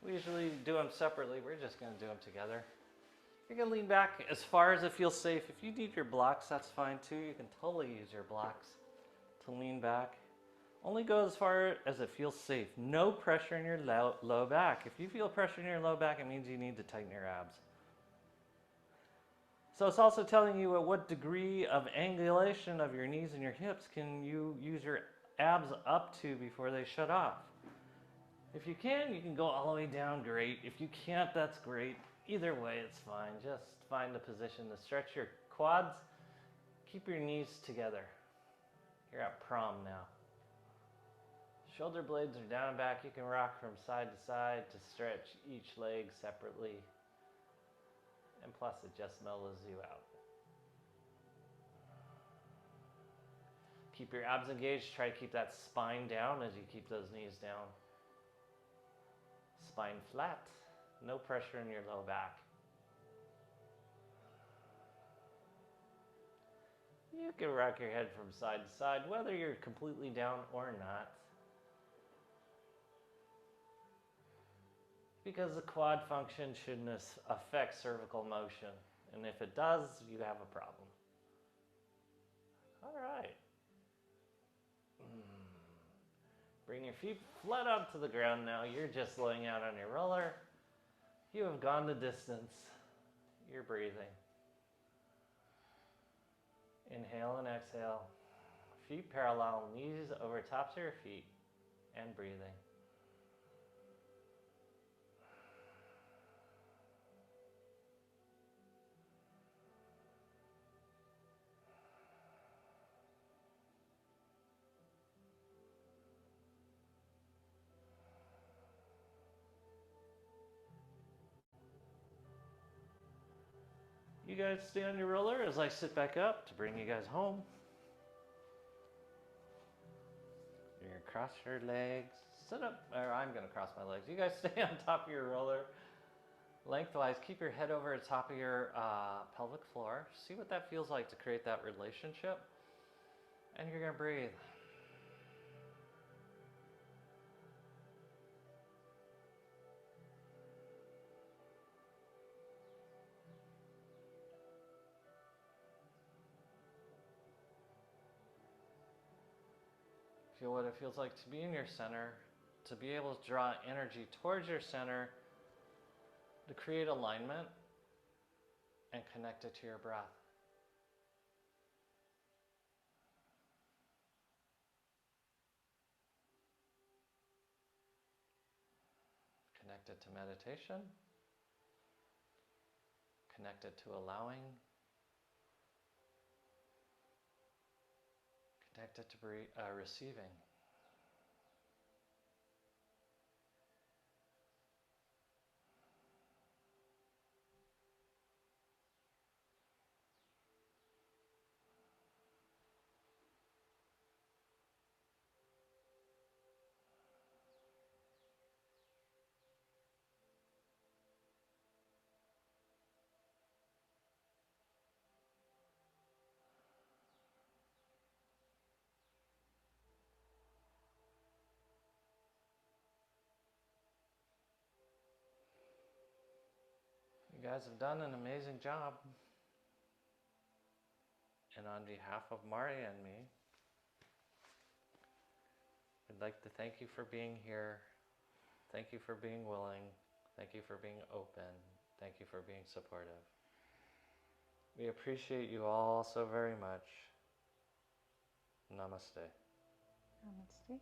We usually do them separately. We're just going to do them together. You're going to lean back as far as it feels safe. If you need your blocks, that's fine too. You can totally use your blocks to lean back. Only go as far as it feels safe. No pressure in your low back. If you feel pressure in your low back, it means you need to tighten your abs. So it's also telling you at what degree of angulation of your knees and your hips can you use your abs up to before they shut off. If you can go all the way down, great. If you can't, that's great. Either way, it's fine. Just find a position to stretch your quads. Keep your knees together. You're at prom now. Shoulder blades are down and back. You can rock from side to side to stretch each leg separately. And plus, it just mellows you out. Keep your abs engaged. Try to keep that spine down as you keep those knees down. Spine flat. No pressure in your low back. You can rock your head from side to side, whether you're completely down or not. Because the quad function shouldn't affect cervical motion. And if it does, you have a problem. All right. Bring your feet flat onto the ground now. You're just laying out on your roller. You have gone the distance. You're breathing. Inhale and exhale. Feet parallel, knees over tops of your feet, and breathing. You guys stay on your roller as I sit back up to bring you guys home. You're going to cross your legs. Sit up, or I'm going to cross my legs. You guys stay on top of your roller. Lengthwise, keep your head over the top of your pelvic floor. See what that feels like to create that relationship. And you're going to breathe. Feel what it feels like to be in your center, to be able to draw energy towards your center, to create alignment and connect it to your breath. Connect it to meditation. Connect it to allowing. Connect it to receiving. You guys have done an amazing job. And on behalf of Maria and me, I'd like to thank you for being here. Thank you for being willing. Thank you for being open. Thank you for being supportive. We appreciate you all so very much. Namaste. Namaste.